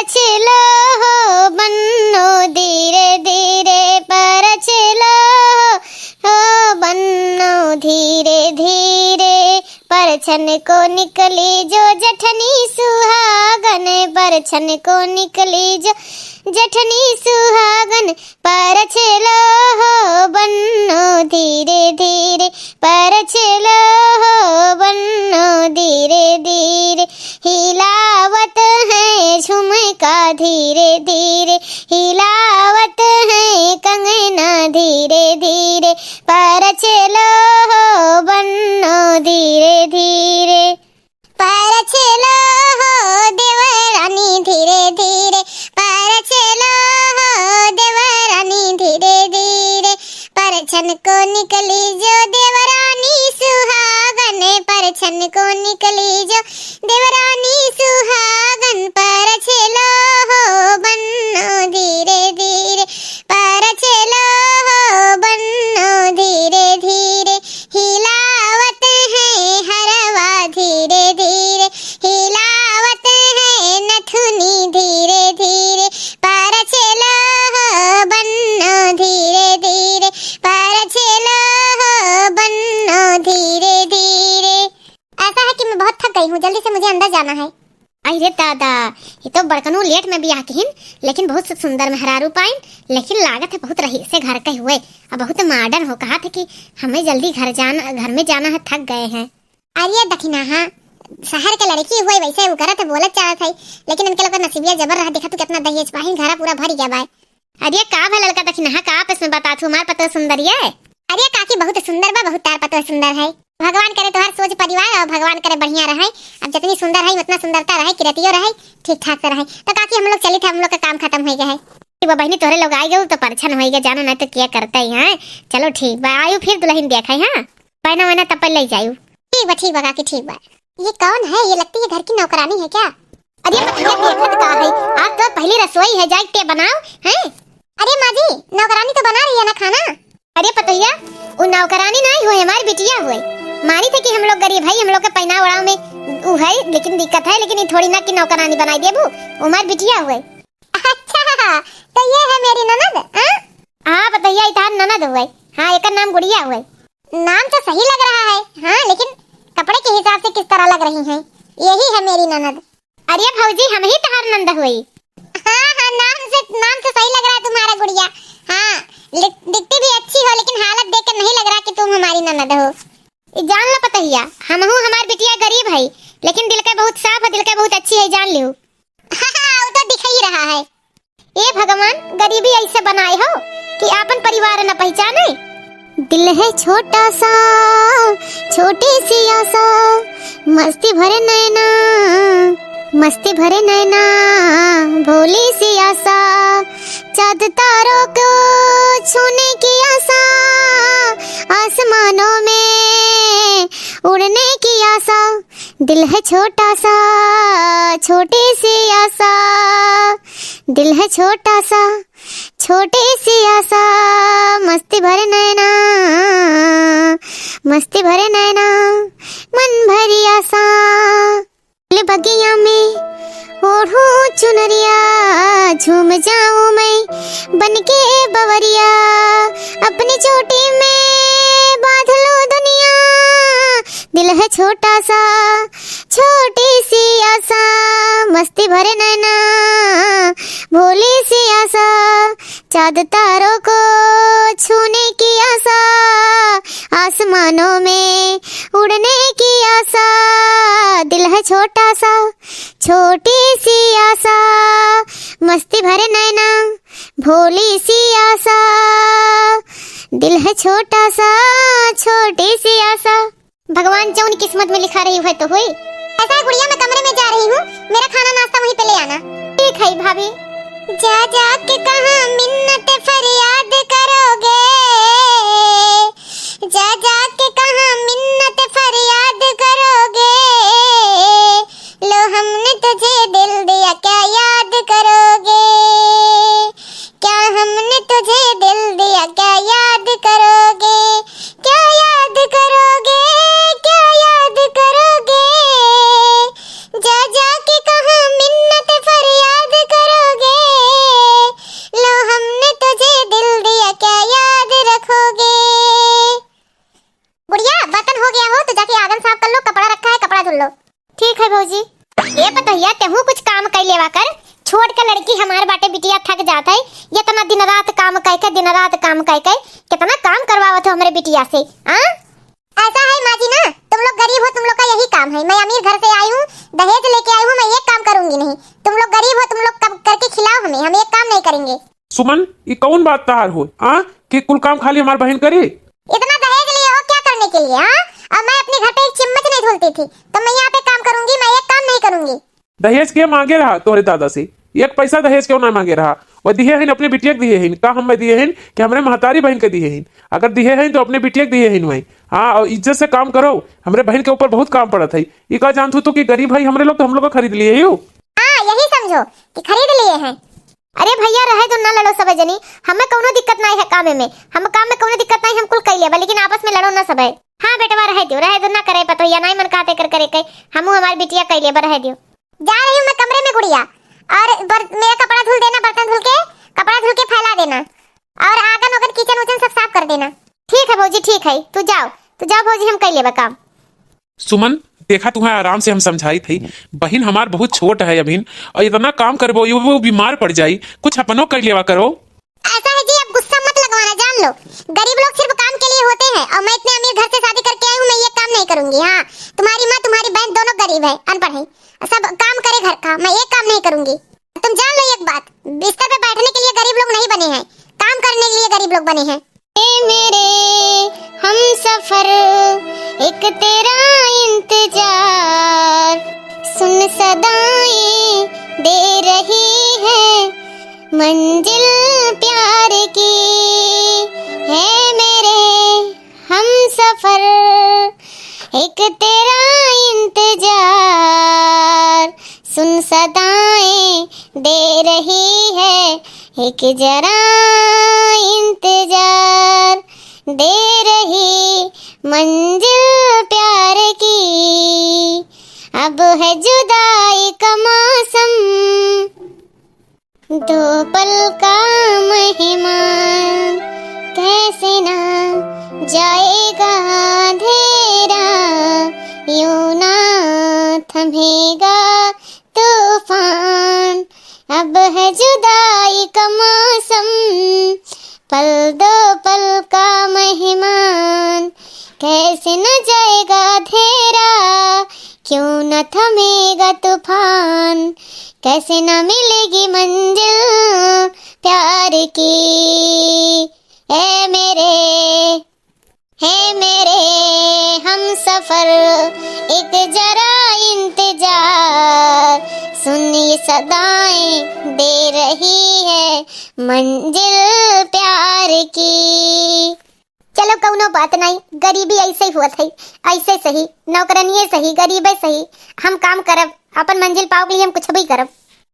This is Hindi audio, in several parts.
चलो हो बन्नो धीरे धीरे पर चलो हो बन्नो धीरे धीरे परछन को निकली जो जठनी सुहागन परछन को निकली जो जठनी सुहागन पर चलो हो बन्नो धीरे धीरे पर चलो हो बन्नो धीरे धीरे हिलावत है झुमका धीरे धीरे हिलावत है कंगना धीरे धीरे पर चलो हो बन्नो धीरे धीरे पर चलो हो देवरानी धीरे धीरे पर चलो हो देवरानी धीरे धीरे परछन को निकली जो देवरानी सुहागन परछन को निकली जो देवरानी सुहागन पर चलो हो बन्नो धीरे धीरे पर चलो हो बन्नो धीरे धीरे हिलावत है हरवा धीरे धीरे हिलावत है नथुनी धीरे धीरे पर चलो हो बन्नो धीरे धीरे पर चलो हो बन्नो धीरे धीरे। ऐसा है कि मैं बहुत थक गई हूँ, जल्दी से मुझे अंदर जाना है। अरे दादा, ये तो बड़कनू लेट में भी आकिन, लेकिन बहुत सुंदर मेहरारू पाइन, लेकिन लागत है बहुत रही से घर के हुए अब बहुत मॉडर्न हो। कहा था कि हमें जल्दी घर में जाना है, थक गए हैं। अरे दखिना हाँ शहर के लड़की हुए वैसे वो करत है बोलत चाहत है, लेकिन इनके लोग का नसीबिया जबर रहा। देखा तू कितना दहेज पाहिन, घरा पूरा भर गया बाय। अरे का भा लड़का दखिना हाँ का आपस में बता तू हमार पतो सुंदर है। अरे काकी बहुत सुंदर बा, बहुत तार पतो सुंदर है। भगवान करे तुम्हार सोच परिवार और भगवान करे बढ़िया रहे। अब जितनी सुंदर है उतना सुंदरता रहे, किरतियो रहे, ठीक ठाक से रहे। तो काकी हम लोग चली थे, हम लोग का काम खत्म हो गया है। बहनी तोहरे लोग आई गए तो परछन हो गया, जानो नहीं तो क्या करते हैं। चलो ठीक बा, आयु फिर दुल्हन देखा है। हाँ पहना वहना तब ले जायू। ठीक बा काकी ठीक बा। ये कौन है? ये लगती है घर की नौकरानी है क्या? अरे देखत का है, आज तो पहली रसोई है, जाके बनाओ हैं। अरे माँ जी नौकरानी तो बना रही है ना खाना। अरे पतैया वो नौकरानी नहीं हुई, हमारी बिटिया हुई। मानी थे कि हम लोग गरीब है, हम लोग के पहना ओढ़ाव में वो है, लेकिन दिक्कत है, लेकिन ये थोड़ी ना कि नौकरानी बनाई देबू, हमारी बिटिया हुई। अच्छा तो ये है मेरी ननद? हाँ पतैया इतार ननद हुई। हाँ एक नाम गुड़िया हुई। नाम तो सही लग रहा है हाँ, लेकिन कपड़े के हिसाब से किस तरह लग रही हैं। यही है मेरी ननद। अरे भौजी हम ही तहार नंद हुई। हाँ नाम से सही लग रहा है तुम्हारा गुड़िया। हाँ दिखती भी अच्छी हो, लेकिन हालत देखकर नहीं लग रहा कि तुम हमारी ननद हो। जान लो पतैया हम हूँ, हमारी बिटिया गरीब है, लेकिन दिल का बहुत साफ है, दिल का बहुत अच्छी है, जान लियो। वो तो दिख ही रहा है। ए भगवान गरीबी ऐसे बनाए हो कि आपन परिवार न पहचाने। दिल है छोटा सा छोटी सी आशा, मस्ती भरे नैना भोली सी आशा, चाँद तारों को छूने की आशा, आसमानों में उड़ने की आशा। दिल है छोटा सा छोटी सी आशा, दिल है छोटा सा छोटी सी आशा, मस्ती भरे नैना मन भरी आशा। बगिया में ओढ़ूं चुनरिया, झूम जाऊं मैं बनके बवरिया, अपनी चोटी में बांध लूं दुनिया। दिल है छोटा सा छोटी सी आशा, मस्ती भरे नैना भोली सी आशा, चाँद तारों को छूने की आशा, आसमानों में उड़ने की आशा। दिल है छोटा सा छोटी सी आशा, मस्ती भरे नैना भोली सी आशा। दिल है छोटा सा छोटी सी आशा। भगवान जो उनकी किस्मत में लिखा रही है तो हुई। ऐसा है गुड़िया मैं कमरे में जा रही हूँ, मेरा खाना नाश्ता वहीं पे ले आना। ठीक है भाभी। जा जा के कहाँ मिन्नत फरियाद करोगे, जा जा के कहाँ मिन्नत फरियाद करोगे, लो हमने तुझे दिल दिया क्या याद करोगे, क्या हमने तुझे दिल दिया क्या याद करोगे, क्या याद करोगे, क्या याद करोगे, जा जा के कहाँ मिन्नत फरियाद करोगे। लेवा कर। छोट के लड़की हमार बाटे बिटिया थक जात है, ये तना दिन रात काम कह के कितना काम करवावत हो हमरे बिटिया से। हां ऐसा है माँ जी ना, तुम लोग गरीब हो, तुम लोग का यही काम है। मैं अमीर घर से आई हूँ, दहेज लेके आई हूँ, मैं ये काम करूंगी नहीं। तुम लोग गरीब हो, तुम लोग कब करके खिलाओ हमें, हम एक काम नहीं करेंगे। सुमन ये कौन बात तहार हो कि कुल काम खाली हमार बहन करे? इतना दहेज लिए हो क्या करने के लिए? और मैं अपने घर पे एक चम्मच नहीं धुलती थी, तो मैं यहाँ पे काम करूंगी, मैं एक काम नहीं करूंगी। दहेज के मांगे रहा तोहरे दादा से? एक पैसा दहेज क्यों ना मांगे रहा? वो दिए हैं अपने बिटिया के दिए हैं का? हम दिए हैं कि हमरे महतारी बहन के दिए हैं? अगर दिए हैं तो अपने बिटिया के दिए हैं वही। हाँ और इज्जत से काम करो, हमरे बहन के ऊपर बहुत काम पड़त है। ये का जानतू तो कि गरीब भाई हमरे लोग तो हम लोग खरीद लिए हो। हाँ यही समझो कि खरीद लिए हैं। अरे भैया रहे तो ना लड़ो सब जनी, हमें कोनो दिक्कत नहीं है काम में, हम काम में कोनो दिक्कत नहीं, हम कुल कर लेबा, लेकिन आपस में लड़ो ना सब। हाँ बेटवा रहे दो ना करे पतो या नहीं मन कहते कर करे के हमहू हमारी बिटिया कर लेबा, रहे दियो। जा रही हूँ मैं कमरे में गुड़िया, और मेरा कपड़ा धुल देना, बर्तन धुल के कपड़ा धुल के फैला देना, और आंगन वगन किचन उचन सब साफ कर देना। ठीक है भौजी ठीक है, तू जाओ भौजी, हम कर लेबा काम। सुमन देखा तुम्हें आराम से हम समझाई थी, बहन हमार बहुत छोट है अभी, और इतना काम करबो वो बीमार पड़ जाई, कुछ अपनो कर लेवा करो। ऐसा है जी, अब गुस्सा मत लगवाना, जान लो गरीब लोग सिर्फ काम के लिए होते हैं, और मैं इतने अमीर घर से शादी करके आई हूँ, मैं ये काम नहीं करूंगी। हाँ तुम्हारी माँ तुम्हारी बहन दोनों गरीब है, अनपढ़ है, सब काम करे घर का, मैं एक काम नहीं करूंगी। तुम जान लो एक बात, बिस्तर पे बैठने के लिए गरीब लोग नहीं बने हैं, काम करने के लिए गरीब लोग बने हैं। मेरे हम सफर एक तेरा इंतजार, सुन सदाएं दे रही है मंजिल प्यार की, है मेरे हम सफर एक तेरा इंतजार, सुन सदाएं दे रही है एक जरा इंतजार, दे रही मंजिल प्यार की, अब है जुदाई का मौसम, दो पल का मेहमान, कैसे ना जाएगा अंधेरा, यूं ना थमेगा तूफान, अब है जुदाई का मौसम, पल दो पल का मेहमान, कैसे न जाएगा अंधेरा, क्यों न थमेगा तूफान, कैसे न मिलेगी मंजिल प्यार की, है मेरे हम सफर एक जरा इंतजार, सुन ये सदाएं दे रही है मंजिल प्यार की। चलो कौनो बात नहीं, गरीबी ऐसे ही हुआ थी, ऐसे सही, नौकरानिये सही, गरीबे सही, हम काम करब, अपन मंजिल पाओ के लिए हम कुछ भी करब।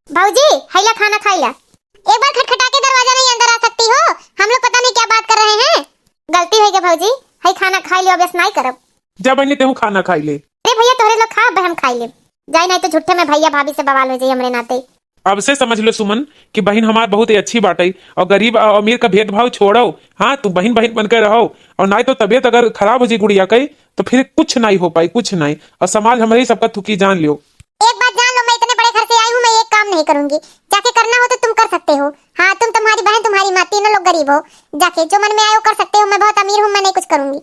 भाऊजी हैला खाना खाइला, एक बार खटखटा के दरवाजा नहीं अंदर आ सकती हो? हम लोग पता नहीं क्या बात कर रहे हैं। गलती है क्या भाऊजी? है खाना खाई लियो, अभ्यास नहीं करब। जब बहनी तेहू खाना खाई ले। अरे भैया तोहरे लोग खा, हम खाई ले, जाए नहीं तो झूठे में भैया भाभी से बवाल हो जाए हमरे नाते। अब से समझ लो सुमन कि बहन हमार बहुत ही अच्छी बात है, और गरीब और अमीर का भेदभाव छोड़ो। हाँ तुम बहन बहन बनकर रहो, और नहीं तो तबीयत अगर खराब हो जाए गुड़िया कही तो फिर कुछ नहीं हो पाई, कुछ नहीं, और समाज हमारे सबका थुकी जान लियो। एक बात जान लो, मैं इतने बड़े घर से आई हूँ, मैं एक काम नहीं करूंगी, जाके करना हो तो तुम कर सकते हो। हाँ तुम, तुम्हारी बहन, तुम्हारी माँ, तीनों लोग गरीब हो, जाके जो मन में आए वो कर सकते हो, मैं बहुत अमीर हूँ, मैं नहीं कुछ करूंगी।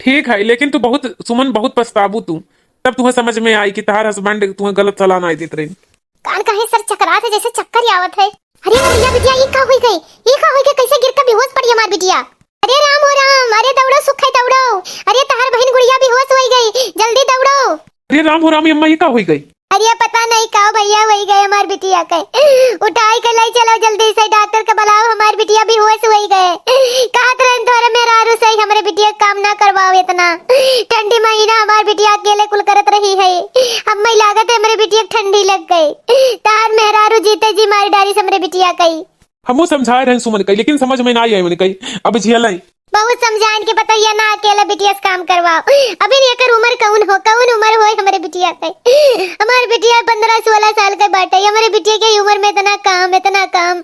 ठीक है, लेकिन तू बहुत सुमन बहुत पछताबू तू, तब तुम्हें समझ में आई कि तार हस्बैंड तुम्हें गलत सलाह नहीं देते रही। कान कहीं सर चकरात है, जैसे चक्कर आवत है। अरे भैया बिटिया ये का होई गई, कैसे गिर कर बेहोश पड़ी हमार बिटिया। अरे राम हो राम, अरे दौड़ो सुखे दौड़ो, अरे तहार बहन गुड़िया बेहोश हो गई, जल्दी दौड़ो। अरे राम हो राम, अम्मा ये का हुई गई? अरे पता नहीं का भैया वही गए हमार बिटिया के, उठाई के लाई चलो जल्दी से, डॉक्टर के बुलाओ, हमार बिटिया बेहोश हो गए। कहत रहे तोरे मेहरारू से हमारे बिटिया काम ना करवाओ, इतना ठंडी महीना हमार बिटिया अकेले कुल करत रही है, अब मैं लागत है हमारे बिटिया ठंडी लग गई, तार मेहरारू जीते जी मारी डारी से हमारे बिटिया कही। हमू समझाए रहे सुमन कही, लेकिन समझ में ना आई मैंने कही, अब झेलाई बहुत समझाइन के बताइए ना, अकेला बिटिया से काम करवाओ। अभी लेकर उम्र कौन उम्र हो हमारे बिटिया के, हमारे बिटिया 15-16 साल के बाटे, हमारे बिटिया की उम्र में इतना काम,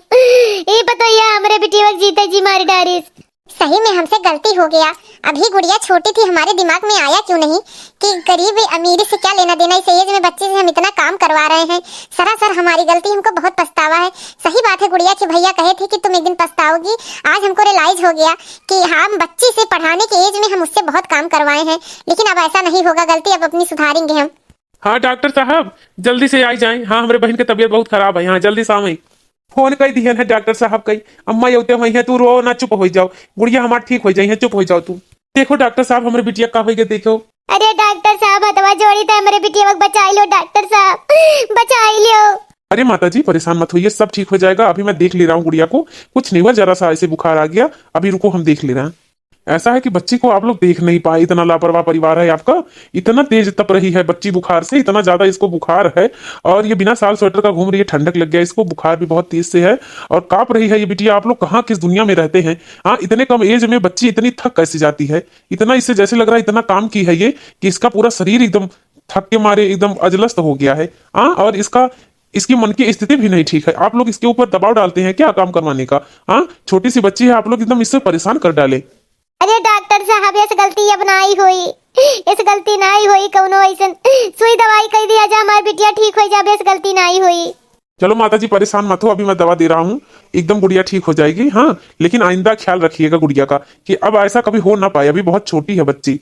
ये बताइए हमारे बिटिया जीते जी मारी डारी, सही में हमसे गलती हो गया। अभी गुड़िया छोटी थी, हमारे दिमाग में आया क्यों नहीं कि गरीब अमीरी से क्या लेना देना, इस एज में बच्चे से हम इतना काम करवा रहे हैं। सरासर हमारी गलती, हमको बहुत पछतावा है। सही बात है गुड़िया कि भैया कहे थे कि तुम एक दिन पछताओगी। आज हमको रियलाइज हो गया कि हम बच्ची से पढ़ाने के एज में हम उससे बहुत काम करवाए हैं, लेकिन अब ऐसा नहीं होगा, गलती अब अपनी सुधारेंगे हम। हाँ डॉक्टर साहब जल्दी से आ जाए। हाँ हमारे बहन की तबीयत बहुत खराब है। हाँ जल्दी से आवे। फोन कर दिया है डॉक्टर साहब कई। अम्मा योते हुई है, तू रो ना, चुप हो जाओ। गुड़िया हमार ठीक हो जाए, चुप हो जाओ तू। देखो डॉक्टर साहब हमारे बिटिया का हो गया, देखो। अरे डॉक्टर साहब हथवा जोड़ी थे, हमारे बिटिया को बचा लो डॉक्टर साहब, बचा लो। अरे माता जी परेशान मत होइए, सब ठीक हो जाएगा। अभी मैं देख ले रहा हूँ गुड़िया को, कुछ नहीं हुआ, जरा सा ऐसे बुखार आ गया। अभी रुको हम देख ले रहे हैं। ऐसा है कि बच्ची को आप लोग देख नहीं पाए, इतना लापरवाह परिवार है आपका। इतना तेज तप रही है बच्ची बुखार से, इतना ज्यादा इसको बुखार है। और ये बिना साल स्वेटर का घूम रही है, ठंडक लग गया इसको, बुखार भी बहुत तेज से है और कांप रही है ये बिटिया। आप लोग कहाँ किस दुनिया में रहते हैं? हाँ इतने कम एज में बच्ची इतनी थक कैसे जाती है? इतना इससे जैसे लग रहा है इतना काम की है ये कि इसका पूरा शरीर एकदम थक के मारे एकदम अजलस्त हो गया है। हाँ और इसकी मन की स्थिति भी नहीं ठीक है। आप लोग इसके ऊपर दबाव डालते हैं क्या काम करवाने का? हाँ छोटी सी बच्ची है, आप लोग एकदम इससे परेशान कर डाले। अरे डॉक्टर साहब इस गलती अब ना ही हुई, इस गलती ना ही हुई, कौनो ऐसन सुई दवाई कह दिया जा हमारी बिटिया ठीक हो जाए, इस गलती ना ही हुई। चलो माता जी परेशान मत हो, अभी मैं दवा दे रहा हूँ, एकदम गुड़िया ठीक हो जाएगी। हाँ लेकिन आइंदा ख्याल रखिएगा गुड़िया का कि अब ऐसा कभी हो ना पाए, अभी बहुत छोटी है बच्ची।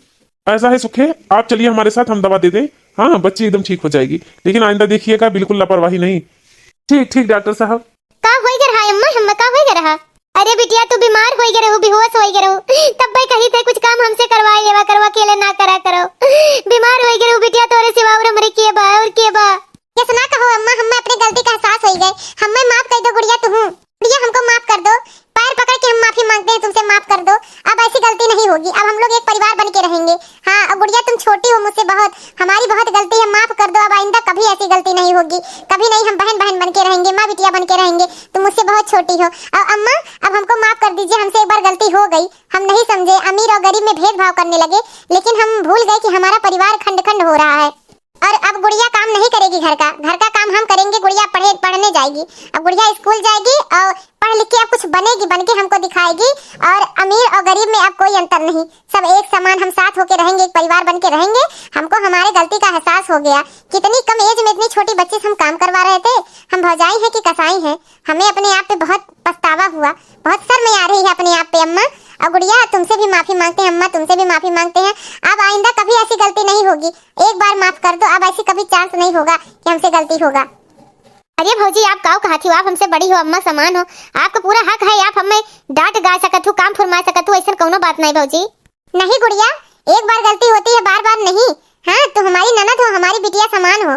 ऐसा है सुखे, आप चलिए हमारे साथ, हम दवा दे दें। हाँ बच्ची एकदम ठीक हो जाएगी, लेकिन आइंदा देखिएगा बिल्कुल लापरवाही नहीं। ठीक ठीक डॉक्टर साहब। का होई गे रहा अम्मा, हम का होई गे रहा? अरे बिटिया तू बीमार होई गे रहू, बेहोश होई गे रहू, तब भाई कही थे कुछ काम हमसे करवाई लेवा, करवा अकेले ना करा करो। बीमार होई गे रहू बिटिया, तोरे सिवा और हमरे के बा और के बा। ये सुना कहो अम्मा, हम अपनी गलती का एहसास होई गए, हमें माफ कर दो गुड़िया। तू गुड़िया हमको माफ कर दो, पैर पकड़ के हम माफी मांगते हैं तुमसे, माफ कर दो। अब ऐसी गलती नहीं होगी, अब हम लोग एक परिवार बन के रहेंगे। हाँ अब गुड़िया तुम छोटी हो मुझसे बहुत, हमारी बहुत गलती है, माफ कर दो। अब आइंदा कभी ऐसी गलती नहीं होगी, कभी नहीं। हम बहन बहन बन के रहेंगे, माँ बिटिया बन के रहेंगे। तुम मुझसे बहुत छोटी हो। अब अम्मा अब हमको माफ कर दीजिए, हमसे एक बार गलती हो गई, हम नहीं समझे, अमीर और गरीब में भेदभाव करने लगे, लेकिन हम भूल गए कि हमारा परिवार खंड खंड हो रहा है। और अब गुड़िया काम नहीं करेगी, घर का काम हम करेंगे। गुड़िया पढ़ने जाएगी, अब गुड़िया स्कूल जाएगी और पढ़ लिख के अब कुछ बनेगी, बन के हमको दिखाएगी। और अमीर और गरीब में अब कोई अंतर नहीं, सब एक समान, हम साथ होके रहेंगे, एक परिवार बन के रहेंगे। हमको हमारे गलती का एहसास हो गया, कितनी कम एज में इतनी छोटी बच्ची से हम काम करवा रहे थे। हम भौजाई है कि कसाई है, हमें अपने आप पे बहुत पछतावा हुआ, बहुत शर्म आ रही है अपने आप पे अम्मा। और गुड़िया तुमसे भी माफी मांगते हैं अम्मा, तुमसे भी माफी मांगते हैं। अब आइंदा कभी ऐसी गलती नहीं होगी, एक बार माफ कर दो। अब ऐसी कभी चांस नहीं होगा कि हमसे गलती होगा। अरे भौजी आप काऊ कहा थी, आप हमसे बड़ी हो, अम्मा समान हो, आपका पूरा हक है, आप हमें डांट गा सकत हो, काम फुरमा सकत हो, ऐसा कोनो बात नहीं भौजी। नहीं गुड़िया एक बार गलती होती है, बार बार नहीं। हाँ तुम हमारी ननद हो, हमारी बिटिया समान हो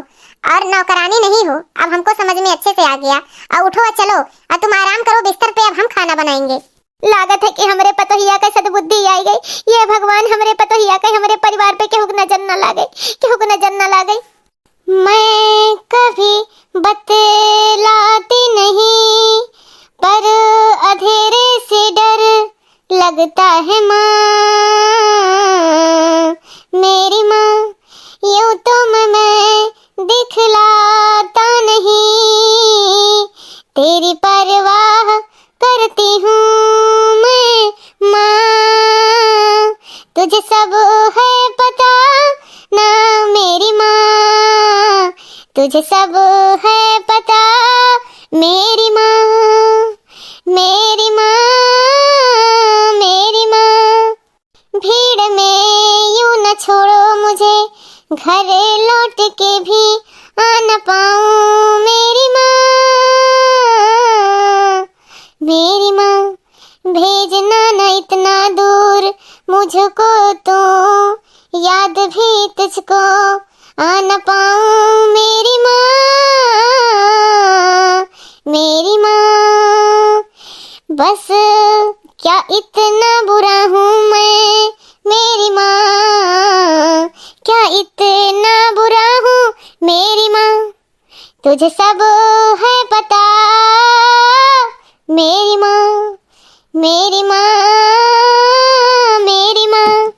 और नौकरानी नहीं हो। अब हमको समझ में अच्छे से आ गया। अब उठो चलो, अब तुम आराम करो बिस्तर पे, अब हम खाना बनाएंगे। लागत है कि हमरे पतोहिया का सद्बुद्धि आई गई। ये भगवान हमरे पतोहिया का, हमरे परिवार पे केहू नजर न लागे, केहू नजर न लागे। मैं कभी बतलाती नहीं, पर अंधेरे से डर लगता है माँ, मेरी माँ। यूं तो मैं दिखलाता नहीं, तेरी परवाह करती हूँ मैं माँ, तुझे सब है पता ना मेरी माँ, तुझे सब है पता मेरी माँ, मेरी माँ, मेरी माँ। भीड़ में यूं न छोड़ो मुझे, घर लौट के भी आ न पाऊँ मेरी माँ, मेरी माँ। भेजना न इतना दूर मुझको, तो याद भी तुझको आ न पाऊँ मेरी माँ, मेरी माँ। बस क्या इतना बुरा हूँ मैं मेरी माँ, क्या इतना बुरा हूँ मेरी माँ, तुझे सब है पता मेरी माँ, मेरी माँ, मेरी माँ।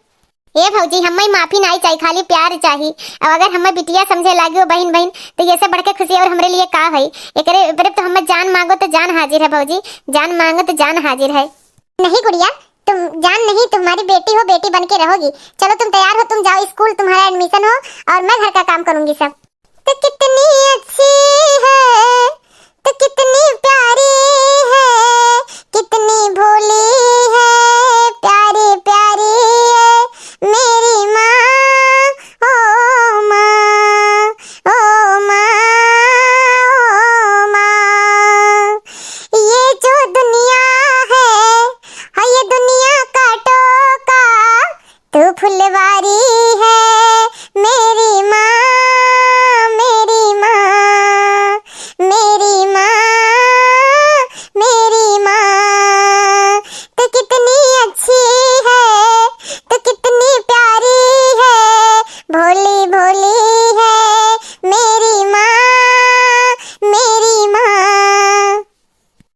ए भौजी हमें माफी नहीं चाहिए, खाली प्यार चाहिए। अब अगर हमें बिटिया समझे लागी हो बहन बहन, तो ये सब बढ़ के खुशी और हमरे लिए का है? एकरे तो हमें जान मांगो तो जान हाजिर है भौजी, जान मांगो तो जान हाजिर है। नहीं गुड़िया तुम जान नहीं, तुम्हारी बेटी हो, बेटी बन के रहोगी। चलो तुम तैयार हो, तुम जाओ स्कूल, तुम्हारा एडमिशन हो और मैं घर का काम करूंगी सब। तो कितनी अच्छी है, तो कितनी प्यारी है, कितनी भोली है, प्यारी प्यारी है मेरी माँ, ओ माँ, ओ माँ, ओ माँ। ये जो दुनिया है, हाँ ये दुनिया का टोका, तू फुलवारी है मेरी माँ, मेरी माँ, मेरी माँ, मेरी माँ। तू कितनी अच्छी है, तू कितनी प्यारी है, भोली भोली है मेरी माँ, मेरी माँ।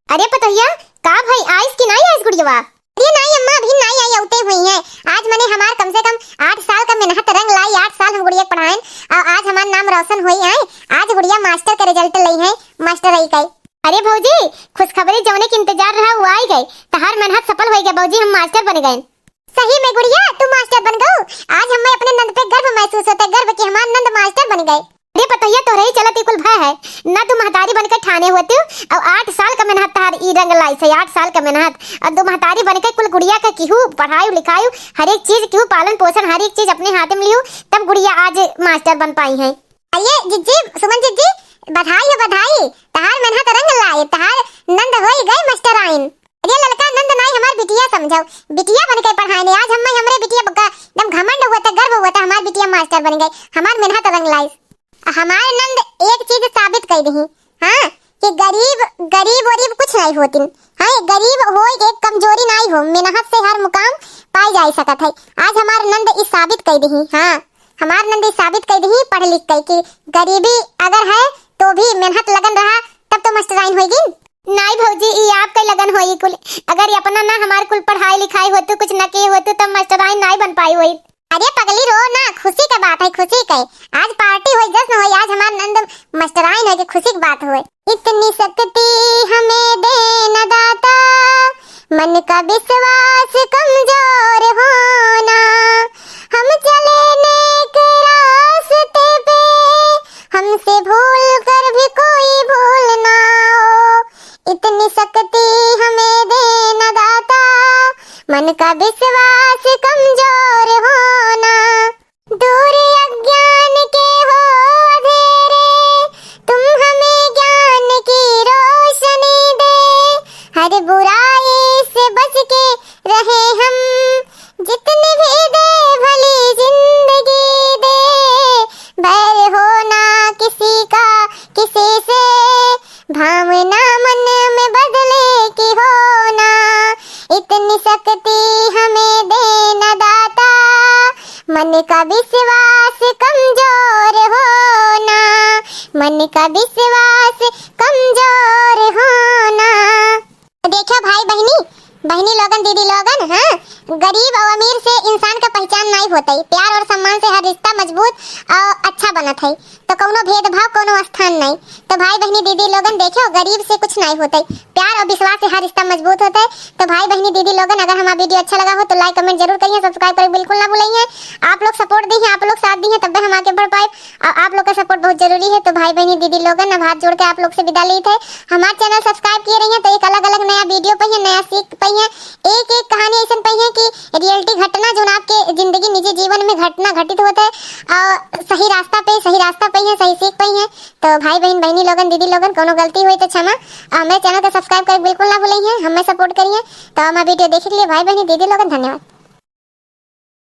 अरे पतोहिया, का भाई आइस की नहीं आइस गुड़िया? अरे नहीं अम्मा, अभी नहीं आई, औते हुई हैं। आज मैंने हमार कम से कम 8 साल का मेहनत रंग लाई, 8 साल हम गुड़िया पढ़ाएं और आज हमार नाम रोशन हुई है। आज गुड़िया मास्टर का रिजल्ट लई है, मास्टर आई गई। अरे भौजी, खुशखबरी जौने के इंतजार रहा वो आई गई, तहार मेहनत सफल हो गया भौजी, हम मास्टर बन गए। सही में गुड़िया, तू मास्टर बन गऊ। आज हमें अपने नंद पे गर्व महसूस होता है, गर्व कि हमार नंद मास्टर बन गए। अरे पतोहिया, तो रही चलत कुल भय है ना, तू महतारी बनकर ठाने होती और 8 साल का मेहनत तार ई रंग लाई से, 8 साल का मेहनत और तू महतारी बनकर कुल गुड़िया का किहू पढ़ाई लिखाई हर एक चीज किहू पालन पोषण हर एक चीज अपने हाथ में लियो, तब गुड़िया आज मास्टर बन पाई है। आइए जिज्जी, सुमन जिज्जी, बधाई है बधाई, तहार मेहनत रंग लाए, तहार नंद होई गए मास्टर आइन। अरे लड़का नंद नहीं, हमार बिटिया समझाओ, बिटिया बनकर पढ़ाने आज हमरे बिटिया एकदम घमंड हुआ था, गर्व हुआ था, हमार बिटिया मास्टर बन गई, हमार मेहनत रंग लाई। हमारे नंद एक चीज साबित कर दी, हाँ, कि गरीब गरीब कुछ नहीं होती, हाँ, गरीब हो एक कमजोरी नहीं हो, मेहनत से हर मुकाम पाई जा सकता है। आज हमारे नंद इस साबित कर दी, हाँ, हमारे नंद इस साबित कर दी पढ़ लिख कर कि गरीबी अगर है तो भी मेहनत लगन रहा तब तो मास्टराइन होगी। नहीं भौजी, ये आपका लगन होई कुल, अगर अपना ना हमारे कुल पढ़ाई लिखाई होती कुछ न किए होते तब मास्टराइन नहीं बन पाई हुई। अरे पगली रो ना, खुशी का बात है, खुशी का आज पार्टी हुई, जश्न हुई, आज हमारा नंद मास्टराइन है कि खुशी की बात हुई। इतनी शक्ति हमें देना दाता, मन का विश्वास कमजोर होना, हम चले नेक रास्ते पे, हमसे भूल कर भी कोई भूल ना हो। इतनी शक्ति हमें देना दाता, मन का विश्वास कमजोर होना, दूर अज्ञान के हो अंधेरे, तुम हमें ज्ञान की रोशनी दे, हर बुराई से बच के रहे हम, जितने भी दे भली जिंदगी दे, बैर होना किसी का किसी से, भावना मन में बदले की होना, इतनी शक्ति हमें देना दाता, मन का विश्वास कमजोर होना, मन का विश्वास कमजोर होना। देखो भाई बहनी लोगन, दीदी लोगन, हाँ, गरीब और अमीर से इंसान का पहचान नहीं होता है, प्यार और सम्मान से हर रिश्ता मजबूत और अच्छा बनत है, तो कोनो भेदभाव कोनो स्थान नहीं। तो भाई बहनी दीदी लोगन देखो, गरीब से कुछ नहीं होता है, प्यार और विश्वास से हर रिश्ता मजबूत होता है। तो भाई बहनी दीदी लोगन, अगर हमारा वीडियो अच्छा लगा हो तो लाइक कमेंट जरूर करिए, सब्सक्राइब करें बिल्कुल ना भूलिए। आप लोग सपोर्ट दी है, आप लोग साथ दी है, तब हम आगे बढ़ पाए और आप लोग का सपोर्ट बहुत जरूरी है। तो भाई बहनी दीदी लोगन, अब हाथ जोड़ के आप लोग से विदा ली थे। हमारा चैनल सब्सक्राइब किए रही है तो एक अलग अलग नया वीडियो पे है, नया सीख पे है, एक एक कहानी ऐसा पे है कि रियलिटी घटना जो आपके जिंदगी निजी जीवन में घटना घटित होता है और सही रास्ता पे है, सही सीख पे है। तो भाई बहन बहनी लोगन दीदी लोगन, कोनो गलती हुई तो क्षमा, हमें चैनल को सब्सक्राइब कर बिल्कुल ना भूलिए, हमें सपोर्ट करिए। तो हमारा वीडियो देख लिए भाई बहनी दीदी लोगन, धन्यवाद।